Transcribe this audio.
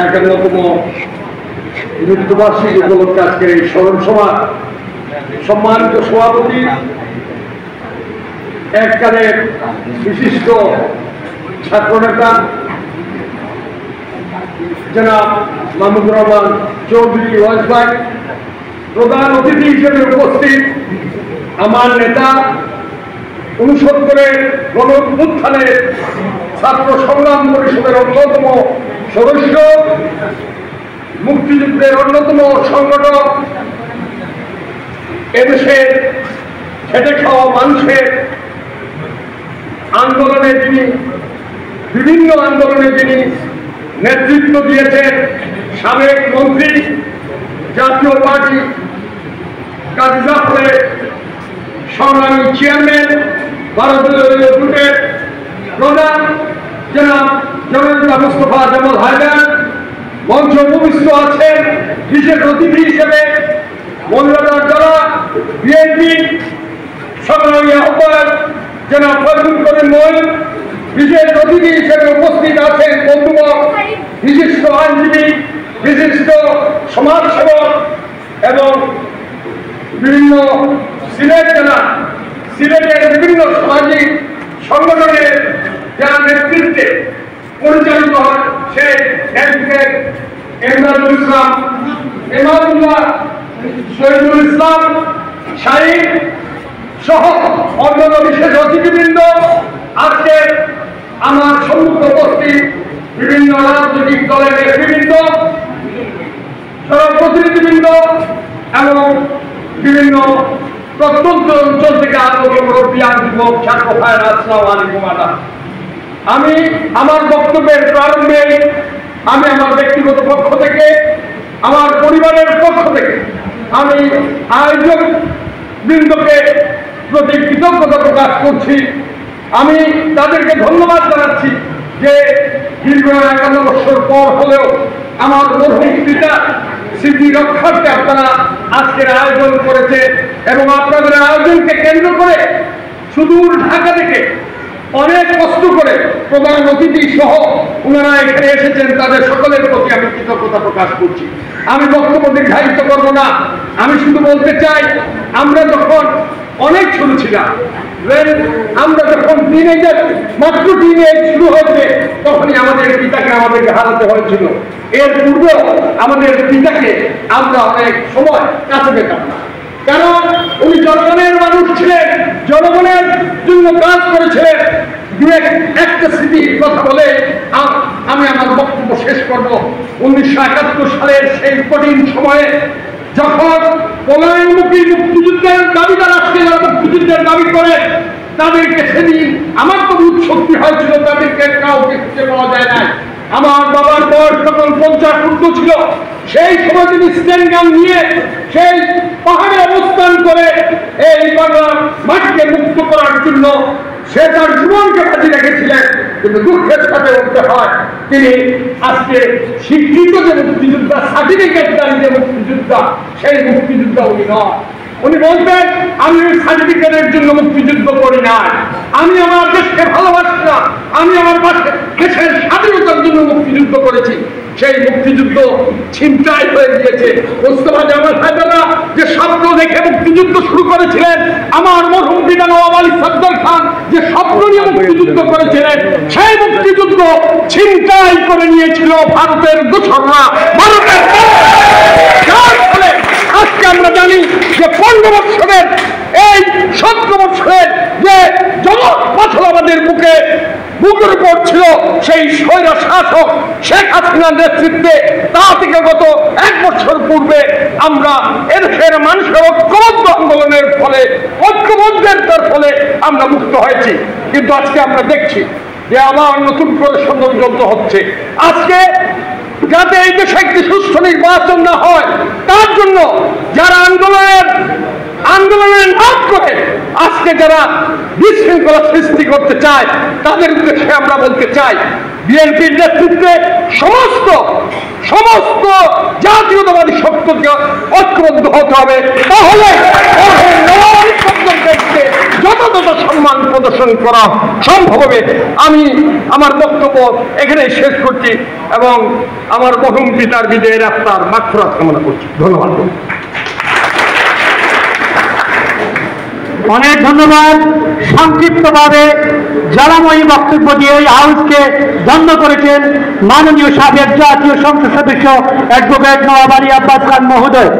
51তম মৃত্যুবার্ষিকী উপলক্ষে আজকের এই স্মরণ সভা সম্মানিত সভাপতি এককালের বিশিষ্ট ছাত্রনেতা জনাব মাহমুদুর রহমান চৌধুরী ওয়াজ ভাই, প্রধান অতিথি হিসেবে উপস্থিত আমার নেতা 69-এর গণ-অভ্যুত্থানের ছাত্র সংগ্রাম পরিষদের অন্যতম সদস্য, মুক্তিযুদ্ধের অন্যতম সংগঠক, এদেশের খেটে খাওয়া মানুষের আন্দোলনে যিনি বিভিন্ন আন্দোলনে যিনি নেতৃত্ব দিয়েছেন, সাবেক মন্ত্রী, জাতীয় পার্টি কাজী জাফরের সংগ্রামী চেয়ারম্যান, ভারতীয় জোটের প্রধান জনাব জননেতা মুস্তফা জামাল হায়দার, মঞ্চ উপবিষ্ট আছেন বিশেষ অতিথি হিসেবে মৌলানা যারা বিএনপি সংগ্রামী আহ্বায়ক জনাব ফজলুল করিম মঈন, বিশেষ অতিথি হিসেবে উপস্থিত আছেন বন্ধুবর বিশিষ্ট আইনজীবী, বিশিষ্ট সমাজসেবক এবং বিভিন্ন সিলেটের বিভিন্ন সামাজিক সংগঠনের যারা নেতৃত্বে পরিচালিত হয়, সে অ্যাডভোকেট এমদাদুল ইসলাম, এমাদুল্লাহ, শহীদুল ইসলাম, শাহিদ সহ অন্যান্য বিশেষ অতিথিবৃন্দ, আজকে আমার সম্মুখে উপস্থিত বিভিন্ন রাজনৈতিক দলের নেতৃবৃন্দ, প্রতিনিধিবৃন্দ এবং বিভিন্ন প্রত্যন্ত অঞ্চল থেকে আগত মুরব্বিয়ান, যুবক, ছাত্র ভাইয়েরা, আসসালামু আলাইকুম। আমি আমার বক্তব্যের প্রারম্ভে আমি আমার ব্যক্তিগত পক্ষ থেকে, আমার পরিবারের পক্ষ থেকে আমি আয়োজক বৃন্দকে প্রতি কৃতজ্ঞতা প্রকাশ করছি। আমি তাদেরকে ধন্যবাদ জানাচ্ছি যে দীর্ঘ 51 বছর পর হলেও আমার মরহুম পিতা স্মৃতি রক্ষার্থে আপনারা আজকের আয়োজন করেছে এবং আপনাদের আয়োজনকে কেন্দ্র করে সুদূর ঢাকা থেকে অনেক কষ্ট করে প্রধান অতিথি সহ ওনারা এখানে এসেছেন, তাদের সকলের প্রতি আমি কৃতজ্ঞতা প্রকাশ করছি। আমি বক্তব্য দীর্ঘায়িত করব না, আমি শুধু বলতে চাই, আমরা যখন অনেক ছোট ছিলাম, আমরা যখন মাত্র টিনেজ শুরু হয়েছে, তখনই আমাদের পিতাকে আমাদেরকে হারাতে হয়েছিল। এর পূর্বেও আমাদের পিতাকে আমরা অনেক সময় কাছে পেতাম না, কারণ উনি জনগণের মানুষ ছিলেন, জনগণের জন্য কাজ করেছিলেন। একটা স্মৃতির কথা বলে আমি আমার বক্তব্য শেষ করব। 1971 সালের সেই কঠিন সময়ে যখন পলায়নমুখী মুক্তিযুদ্ধের দাবিদার আজকে মুক্তিযুদ্ধের দাবি করে, তাদেরকে সেদিন আমার তো বুধ শক্তি হয়েছিল, তাদেরকে কাউকে খুঁজে পাওয়া যায় নাই। আমার বাবার বয়স তখন 50 ঊর্ধ্ব ছিল। সেই সময় তিনি স্ট্যান্ডগান নিয়ে সেই পাহাড়ে অবস্থান করে এই বাংলা মাটিকে মুক্ত করার জন্য সে তার জীবনকে বাজি রেখেছিলেন। কিন্তু দুঃখের সাথে বলতে হয়, তিনি আজকে স্বীকৃত যে মুক্তিযোদ্ধা, সার্টিফিকেটদারী যে মুক্তিযোদ্ধা, সেই মুক্তিযোদ্ধা উনি নয়। উনি বলতেন, আমি ওই সার্টিফিকেটের জন্য মুক্তিযুদ্ধ করি না, আমি আমার দেশকে ভালোবাসতাম, আমি আমার দেশের স্বাধীনতার জন্য মুক্তিযুদ্ধ করেছি। সেই মুক্তিযুদ্ধ ছিনতাই হয়ে গিয়েছে। মোস্তফা জামাল হায়দাররা যে স্বপ্ন দেখে মুক্তিযুদ্ধ শুরু করেছিলেন, আমার মরহুম পিতা নওয়াব আলী সরদার খান যে স্বপ্ন নিয়ে মুক্তিযুদ্ধ করেছিলেন, সেই মুক্তিযুদ্ধ ছিনতাই করে নিয়েছিল ভারতের দোসররা, ভারতের। আজকে আমরা জানি যে 15 বছরের এই 17 বছরের যে জগৎ পাথর আমাদের বুকের উপর ছিল, সেই স্বৈর শাসক শেখ হাসিনার নেতৃত্বে, তা থেকে গত 1 বছর পূর্বে আমরা এদেশের মানুষের ঐক্যবদ্ধ আন্দোলনের ফলে, ঐক্যবদ্ধের ফলে আমরা মুক্ত হয়েছি। কিন্তু আজকে আমরা দেখছি যে আবার নতুন করে ষড়যন্ত্র হচ্ছে। আজকে যাতে এই দেশে একটি সুস্থ নির্বাচন না হয়, তার জন্য যারা আন্দোলনের নাম করে আজকে যারা বিশৃঙ্খলা সৃষ্টি করতে চায়, তাদের উদ্দেশ্যে আমরা বলতে চাই, বিএনপির নেতৃত্বে সমস্ত জাতীয়তাবাদী শক্তিকে ঐক্যবদ্ধ হতে হবে, তাহলে পরিবর্তনকে যথাযথ সম্মান প্রদর্শন করা সম্ভব হবে। আমি আমার বক্তব্য এখানে শেষ করছি এবং আমার মরহুম পিতার বিজয়ের আত্মার মাগফিরাত কামনা করছি। ধন্যবাদ। অনেক ধন্যবাদ। সংক্ষিপ্তভাবে জ্বালাময়ী বক্তব্য দিয়ে এই হাউসকে ধন্য করেছেন মাননীয় সাবেক জাতীয় সংসদ সদস্য অ্যাডভোকেট নওয়াব আলী আব্বাস খান মহোদয়।